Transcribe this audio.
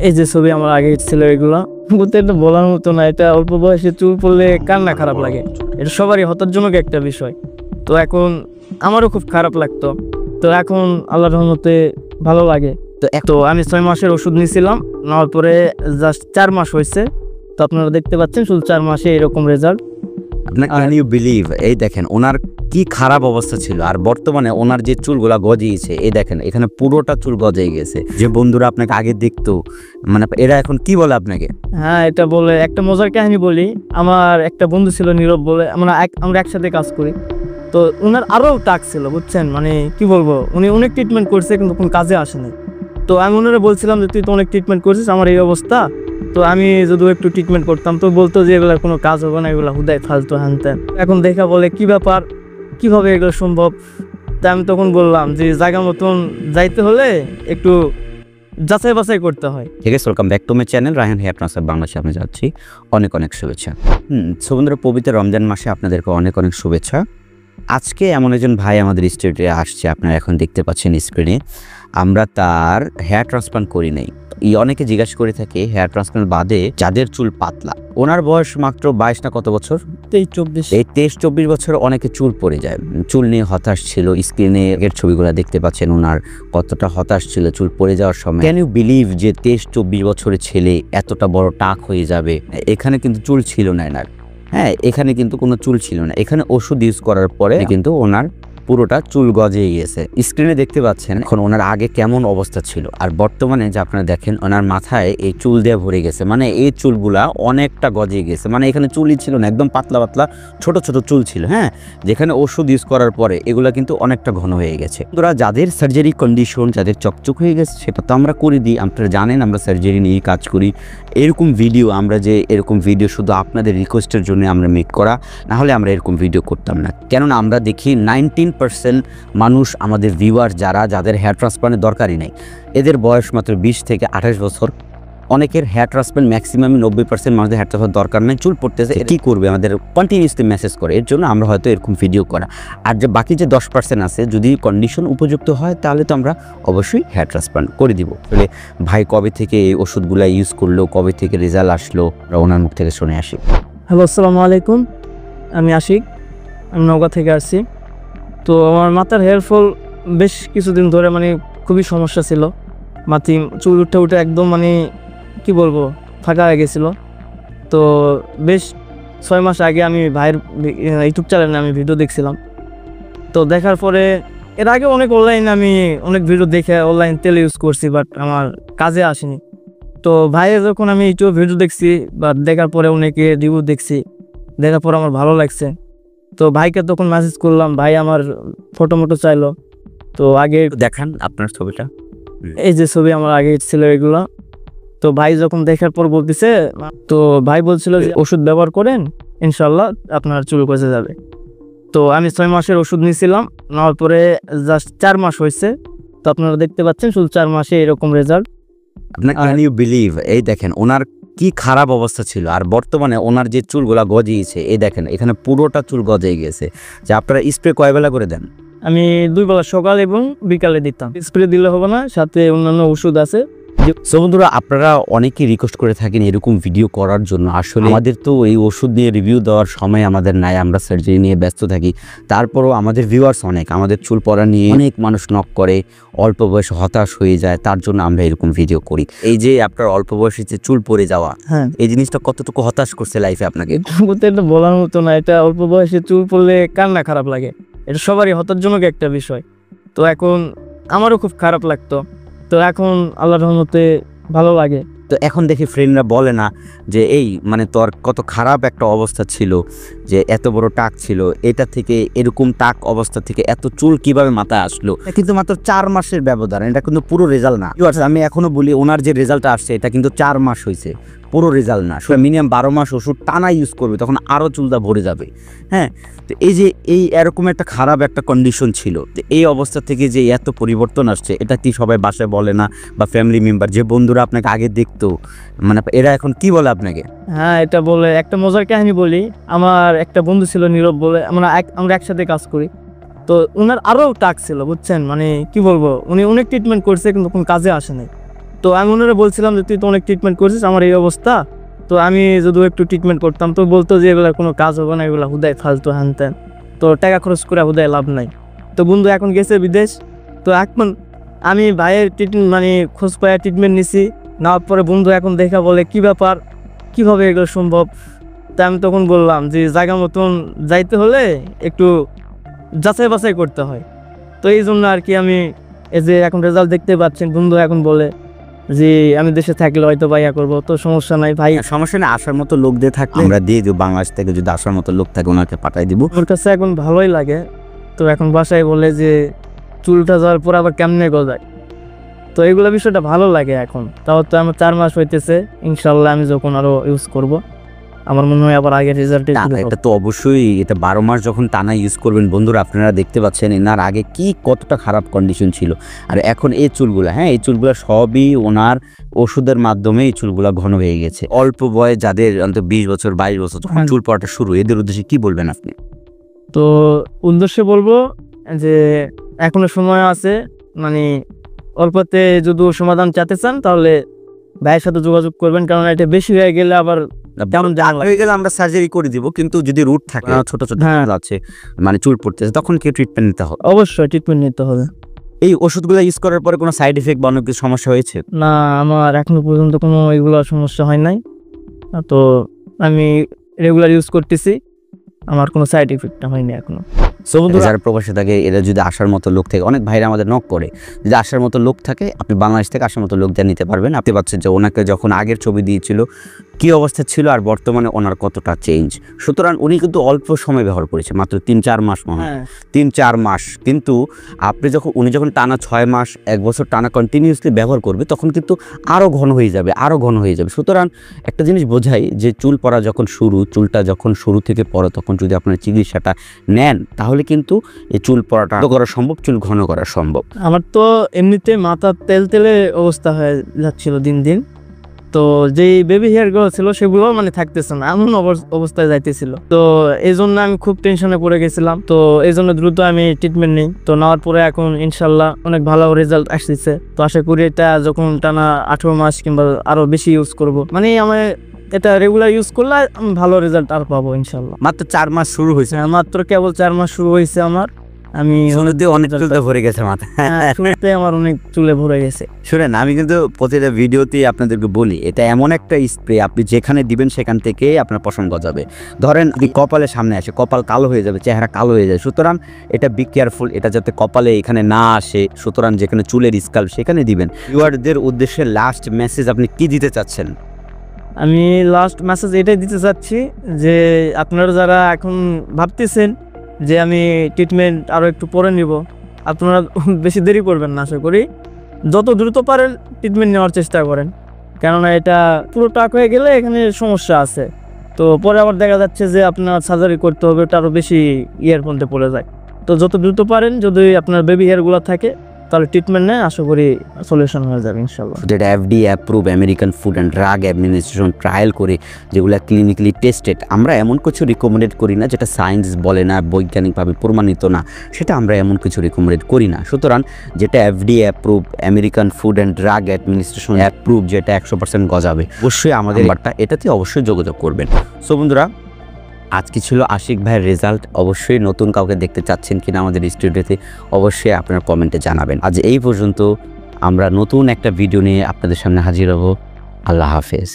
এই যে ছবি আমার আগে ছিল এগুলা বলতে এটা বলার মতো না। এটা অল্প বয়সে চুল পড়লে কার না খারাপ লাগে, এটা সবারই হতাশজনক একটা বিষয়। তো এখন আমারও খুব খারাপ লাগতো, তো এখন আল্লাহর রহমতে ভালো লাগে। তো আমি 6 মাসের ওষুধ নিয়েছিলাম, নেওয়ার পরে জাস্ট 4 মাস হয়েছে। তো আপনারা দেখতে পাচ্ছেন শুধু 4 মাসে এরকম রেজাল্ট। আপনার ক্যান ইউ বিলিভ, এই দেখেন ওনার কি খারাপ অবস্থা ছিল, আর বর্তমানে ওনার যে চুলগুলা গজিয়েছে, এই দেখেন এখানে পুরোটা চুল গজিয়ে গেছে। যে বন্ধুরা আপনাকে আগে দেখতো, মানে এরা এখন কি বলে আপনাকে? হ্যাঁ, এটা বলে একটা মজার কাহিনী বলি। আমার একটা বন্ধু ছিল নীরব বলে, আমরা একসাথে কাজ করি। তো ওনার আরও টাক ছিল, বুঝছেন, মানে কি বলবো, উনি অনেক ট্রিটমেন্ট করছে কিন্তু কোনো কাজে আসেনি। তো আমি ওনারা বলছিলাম যে তুই তো অনেক ট্রিটমেন্ট করছিস, আমার এই অবস্থা, তো আমি যদি একটু ট্রিটমেন্ট করতাম। তো বলতো যে এগুলোর কোনো কাজ হবে না, এগুলো হুদায় ফালতু হ্যানত্যান। এখন দেখা বলে কি ব্যাপার, কিভাবে এগুলো সম্ভব। তা আমি তখন বললাম যে জায়গা মতন যাইতে হলে একটু যাচাই বাছাই করতে হয়। ঠিক আছে, welcome back to my channel Raihan here transfer বাংলাদেশে আপনি যাচ্ছি। অনেক অনেক শুভেচ্ছা। বন্ধুরা, পবিত্র রমজান মাসে আপনাদেরকে অনেক অনেক শুভেচ্ছা। আজকে এমন একজন ভাই আমাদের স্টুডিওতে আসছে, আপনারা এখন দেখতে পাচ্ছেন স্ক্রিনে। আমরা তার হেয়ার ট্রান্সপ্লান্ট করি নাই। অনেকে জিজ্ঞাসা করে থাকে হেয়ার ট্রান্সপ্লান্ট বাদে যাদের চুল পাতলা, ওনার বয়স মাত্র 22 না কত বছর, 23-24। এই 23-24 বছর অনেকে চুল পড়ে যায়, চুল নিয়ে হতাশ ছিল। স্ক্রিনে এর ছবিগুলো দেখতে পাচ্ছেন ওনার কতটা হতাশ ছিল চুল পড়ে যাওয়ার সময়। ক্যান ইউ বিলিভ যে 23-24 বছরের ছেলে এতটা বড় টাক হয়ে যাবে? এখানে কিন্তু চুল ছিল না এনার, হ্যাঁ এখানে কিন্তু কোনো চুল ছিল না। এখানে ওষুধ ইউজ করার পরে কিন্তু ওনার পুরোটা চুল গজিয়ে গেছে। স্ক্রিনে দেখতে পাচ্ছেন এখন ওনার আগে কেমন অবস্থা ছিল, আর বর্তমানে যে আপনারা দেখেন ওনার মাথায় এই চুল দিয়ে ভরে গেছে, মানে এই চুলগুলা অনেকটা গজিয়ে গেছে। মানে এখানে চুলই ছিল না, একদম পাতলা পাতলা ছোট ছোট চুল ছিল। হ্যাঁ, যেখানে ওষুধ ইউজ করার পরে এগুলা কিন্তু অনেকটা ঘন হয়ে গেছে। তোরা যাদের সার্জারি কন্ডিশন, যাদের চকচক হয়ে গেছে, সেটা তো আমরা করে দিই। আপনারা জানেন আমরা সার্জারি নিয়ে কাজ করি। এরকম ভিডিও আমরা যে এরকম ভিডিও শুধু আপনাদের রিকোয়েস্টের জন্য আমরা মেক করা, না হলে আমরা এরকম ভিডিও করতাম না। কেননা আমরা দেখি 19% মানুষ আমাদের ভিউয়ার যাদের হেয়ার ট্রান্সপ্লান্টের দরকারই নেই, এদের বয়স মাত্র 20 থেকে 28 বছর। অনেকের হেয়ার ট্রান্সপ্লান্ট ম্যাক্সিমাম 90% মানুষদের হেয়ার ট্রান্সপ্লান্ট দরকার নেই, চুল পড়তেছে, কী করবে, আমাদের কন্টিনিউসলি মেসেজ করে। এর জন্য আমরা হয়তো এরকম ভিডিও করা। আর যে বাকি যে 10% আছে, যদি কন্ডিশন উপযুক্ত হয় তাহলে তো আমরা অবশ্যই হেয়ার ট্রান্সপ্লান্ট করে দিব। আসলে ভাই কবে থেকে এই ওষুধগুলো ইউজ করলো, কবে থেকে রেজাল্ট আসলো, আমরা ওনার মুখ থেকে শুনে আসি। হ্যালো, আসসালামু আলাইকুম। আমি আশিক, আমি নওগাঁ থেকে আসছি। তো আমার মাথার হেয়ার ফল বেশ কিছুদিন ধরে মানে খুবই সমস্যা ছিল। মাথি চুল উঠে একদম মানে কি বলবো ফাঁকা হয়ে গেছিলো। তো বেশ 6 মাস আগে আমি ভাইয়ের ইউটিউব চ্যানেলে আমি ভিডিও দেখছিলাম। তো দেখার পরে এর আগে অনেক ভিডিও দেখে অনলাইন তেল ইউজ করছি, বাট আমার কাজে আসেনি। তো ভাইয়ের যখন আমি ইউটিউব ভিডিও দেখছি বা দেখার পরে অনেকে রিভিউ দেখছি, দেখার পর আমার ভালো লাগছে। তো ভাইকে তখন মেসেজ করলাম, ভাই আমার ফটো চাইলো। তো আগে দেখান আপনার ছবিটা। এই যে ছবি আমার আগে ছিল এগুলা। তো ভাই যখন দেখার পর বলতেছে, তো ভাই বলছিল যে ওষুধ ব্যবহার করেন, ইনশাল্লাহ আপনার চুল গজে যাবে। তো আমি 6 মাসের ওষুধ নিয়েছিলাম, নেওয়ার পরে জাস্ট 4 মাস হয়েছে। তো আপনারা দেখতে পাচ্ছেন শুধু 4 মাসে এরকম রেজাল্ট। আপনার ক্যান ইউ বিলিভ, এই দেখেন ওনার কি খারাপ অবস্থা ছিল, আর বর্তমানে ওনার যে চুলগুলা গজিয়েছে, এই দেখেন এখানে পুরোটা চুল গজিয়ে গেছে। যে আপনারা স্প্রে কয় বেলা করে দেন? আমি 2 বেলা সকাল এবং বিকালে দিতাম। স্প্রে দিলে হবে না, সাথে অন্যান্য ওষুধ আছে। সো বন্ধুরা, আপনারা অনেকেই রিকোয়েস্ট করে থাকেন এরকম ভিডিও করার জন্য। আসলে আমাদের তো এই ওষুধ নিয়ে রিভিউ দেওয়ার সময় আমাদের নাই, আমরা সার্জারি নিয়ে ব্যস্ত থাকি। তারপরও আমাদের ভিউয়ার্স অনেক, আমাদের চুল পড়া নিয়ে অনেক মানুষ নক করে, অল্প বয়সে হতাশ হয়ে যায়, তার জন্য আমরা এরকম ভিডিও করি। এই যে আপনার অল্প বয়সে যে চুল পড়ে যাওয়া, হ্যাঁ, এই জিনিসটা কতটুকু হতাশ করছে লাইফে আপনাকে? এটা বলার মতো না। এটা অল্প বয়সে চুল পড়লে কার না খারাপ লাগে, এটা সবারই হতাশজনক একটা বিষয়। তো এখন আমারও খুব খারাপ লাগতো, তো এখন আল্লাহর রহমতে ভালো লাগে। তো এখন দেখি ফ্রেন্ডরা বলে না যে এই মানে তোর কত খারাপ একটা অবস্থা ছিল, যে এত বড় টাক ছিল, এটা থেকে এরকম টাক অবস্থা থেকে এত চুল কিভাবে মাথায় আসলো? কিন্তু মাত্র 4 মাসের ব্যবধান, এটা কিন্তু পুরো রেজাল্ট না। আমি এখনো বলি ওনার যে রেজাল্টটা আসছে এটা কিন্তু 4 মাস হয়েছে, পুরো রেজাল্ট না। মিনিমাম 12 মাস ওষুধ টানা ইউজ করবে, তখন আরও চুলটা ভরে যাবে। হ্যাঁ, তো এই যে এরকম একটা খারাপ একটা কন্ডিশন ছিল, তো এই অবস্থা থেকে যে এত পরিবর্তন আসছে, এটা কি সবাই বাসায় বলে না, বা ফ্যামিলি মেম্বার যে বন্ধুরা আপনাকে আগে দেখতো, মানে এরা এখন কি বলে আপনাকে? হ্যাঁ, এটা বলে একটা মজার কাহিনী বলি। আমার একটা বন্ধু ছিল নীরব বলে, আমরা একসাথে কাজ করি। তো ওনার আরও টাক ছিল, বুঝছেন, মানে কি বলবো, উনি অনেক ট্রিটমেন্ট করছে কিন্তু কোনো কাজে আসেনি। তো আমি ওনারা বলছিলাম যে তুই তো অনেক ট্রিটমেন্ট করছিস, আমার এই অবস্থা, তো আমি যদি একটু ট্রিটমেন্ট করতাম, তো বলতো যে এগুলো কোনো কাজ হবে না, এগুলো হুদায় ফালতু হ্যান ত্যান, তো টাকা খরচ করে হুদায় লাভ নাই। তো বন্ধু এখন গেছে বিদেশ, তো এখন আমি ভাইয়ের ট্রিটমেন্ট মানে খোঁজ পায়ে ট্রিটমেন্ট নিছি, নেওয়ার পরে বন্ধু এখন দেখা বলে কি ব্যাপার, কীভাবে এগুলো সম্ভব। তা আমি তখন বললাম যে জায়গা মতন যাইতে হলে একটু যাচাই বাছাই করতে হয়। তো এই জন্য আর কি আমি এই যে এখন রেজাল্ট দেখতে পাচ্ছেন, বন্ধু এখন বলে যে আমি দেশে থাকলে হয়তো ভাইয়া করবো, তো সমস্যা নাই ভাই। সমস্যা নেই, আসার মতো লোক দিয়ে থাকলে আমরা দিয়ে দিব, বাংলাদেশ থেকে যদি আসার মতো লোক থাকে ওনাকে পাঠাই দিব। ওর কাছে এখন ভালোই লাগে। তো এখন বাসায় বলে যে চুলটা যাওয়ার পর আবার কেমনে গজায়, তো এইগুলো বিষয়টা ভালো লাগে এখন। তাও তো আমার 4 মাস হইতেছে, ইনশাল্লাহ আমি যখন আরো ইউজ করব আমার মনে হয় আবার আগের রেজাল্ট। এটা তো অবশ্যই, এটা 12 মাস যখন টানা ইউজ করবেন বন্ধুরা, আপনারা দেখতে পাচ্ছেন এনার আগে কি কতটা খারাপ কন্ডিশন ছিল, আর এখন এই চুলগুলা, হ্যাঁ এই চুলগুলা সবই ওনার ওষুধের মাধ্যমে এই চুলগুলা ঘন হয়ে গেছে। অল্প বয়স যাদের অন্তত 20 বছর 22 বছর তখন চুল পড়াটা শুরু, এদের উদ্দেশ্যে কি বলবেন আপনি? তো উদ্দেশ্যে বলবো যে এখনো সময় আছে, মানে অল্পতে যদি সমাধান চাতে চান তাহলে ভাইয়ের সাথে যোগাযোগ করবেন, কারণ এটা বেশি হয়ে গেলে আবার যেমন হয়ে গেলে আমরা সার্জারি করে দিব, কিন্তু যদি রুট থাকে ছোট ছোট আছে মানে চুল পড়তেছে তখন কি ট্রিটমেন্ট নিতে হবে? অবশ্যই ট্রিটমেন্ট নিতে হবে। এই ওষুধগুলো ইউজ করার পরে কোনো সাইড এফেক্ট বা অন্য কিছু সমস্যা হয়েছে? না, আমার এখনো পর্যন্ত কোনো এগুলো সমস্যা হয় নাই। তো আমি রেগুলার ইউজ করতেছি, আমার কোনো সাইড এফেক্ট হয়নি এখনো। যারা প্রবাসে থাকে এরা যদি আসার মতো লোক থাকে, অনেক ভাইরা আমাদের নক করে, যদি আসার মতো লোক থাকে আপনি বাংলাদেশ থেকে আসার মতো লোক দিয়ে নিতে পারবেন। আপনি পাচ্ছেন যে ওনাকে যখন আগের ছবি দিয়েছিল কী অবস্থা ছিল আর বর্তমানে ওনার কতটা চেঞ্জ। সুতরাং উনি কিন্তু অল্প সময় ব্যবহার করেছে, মাত্র 3-4 মাস মনে হয়, 3-4 মাস, কিন্তু আপনি উনি যখন টানা 6 মাস 1 বছর টানা কন্টিনিউসলি ব্যবহার করবে তখন কিন্তু আরও ঘন হয়ে যাবে, আরও ঘন হয়ে যাবে। সুতরাং একটা জিনিস বোঝাই যে চুল পড়া যখন চুলটা যখন শুরু থেকে পড়ে তখন যদি আপনার চিকিৎসাটা নেন তাহলে কিন্তু এই চুল পড়াটা করা সম্ভব, চুল ঘন করা সম্ভব। আমার তো এমনিতে মাথা তেলে অবস্থা হয়ে যাচ্ছিল দিন দিন, তো যেই বেবি হেয়ারগুলো ছিল সেগুলো মানে থাকতেছে না, এমন অবস্থায় যাইতেছিল। তো এই জন্য আমি খুব টেনশনে পড়ে গেছিলাম, তো এই জন্য দ্রুত আমি ট্রিটমেন্ট নিই। তো নেওয়ার পরে এখন ইনশাল্লাহ অনেক ভালো রেজাল্ট আসতেছে। তো আশা করি এটা যখন টানা 18 মাস কিংবা আরো বেশি ইউজ করব, মানে আমি এটা রেগুলার ইউজ করলে আমি ভালো রেজাল্ট আর পাবো ইনশাল্লাহ। মাত্র 4 মাস শুরু হয়েছে, মাত্র কেবল 4 মাস শুরু হয়েছে আমার। আমি অনেক চুলে ভরে গেছে মাথা, শুরুতে আমার অনেক চুলে ভরে গেছে। শুনেন, আমি কিন্তু প্রতিটা ভিডিওতেই আপনাদেরকে বলি এটা এমন একটা স্প্রে আপনি যেখানে দিবেন সেখান থেকে আপনার পশম গজাবে। ধরেন কপালের সামনে আসে, কপাল কালো হয়ে যাবে, চেহারা কালো হয়ে যায়। সুতরাং এটা বি কেয়ারফুল, এটা যাতে কপালে এখানে না আসে। সুতরাং যেখানে চুলের স্কাল্প সেখানে দিবেন। ভিউয়ারদের উদ্দেশ্যে লাস্ট মেসেজ আপনি কি দিতে চাচ্ছেন? আমি লাস্ট মেসেজ এটাই দিতে চাচ্ছি যে আপনারা যারা এখন ভাবতেছেন যে আমি ট্রিটমেন্ট আরও একটু পরে নিব, আপনারা বেশি দেরি করবেন না। আশা করি যত দ্রুত পারেন ট্রিটমেন্ট নেওয়ার চেষ্টা করেন, কেননা এটা পুরো টাক হয়ে গেলে এখানে সমস্যা আছে। তো পরে আবার দেখা যাচ্ছে যে আপনার সার্জারি করতে হবে, ওটা আরও বেশি ইয়ের মধ্যে পড়ে যায়। তো যত দ্রুত পারেন যদি আপনার বেবি হেয়ারগুলো থাকে তাহলে ট্রিটমেন্ট নেয়, আশা করি সলিউশন হয়ে যাবে ইনশাল্লাহ। যেটা FDA approve American food and drug administration trial করে, যেগুলো ক্লিনিক্যালি টেস্টেড। আমরা এমন কিছু রিকমেন্ডেড করি না যেটা সায়েন্স বলে না, বৈজ্ঞানিকভাবে প্রমাণিত না, সেটা আমরা এমন কিছু রিকমেন্ডেড করি না। সুতরাং যেটা FDA approve American food and drug administration approve, যেটা 100% গজাবে, অবশ্যই আমাদের নাম্বারটা এটাতে অবশ্যই যোগাযোগ করবেন। সো বন্ধুরা, আজকে ছিল আশিক ভাইয়ের রেজাল্ট। অবশ্যই নতুন কাউকে দেখতে চাচ্ছেন কিনা আমাদের স্টুডিওতে অবশ্যই আপনার কমেন্টে জানাবেন। আজ এই পর্যন্ত, আমরা নতুন একটা ভিডিও নিয়ে আপনাদের সামনে হাজির হব। আল্লাহ হাফেজ।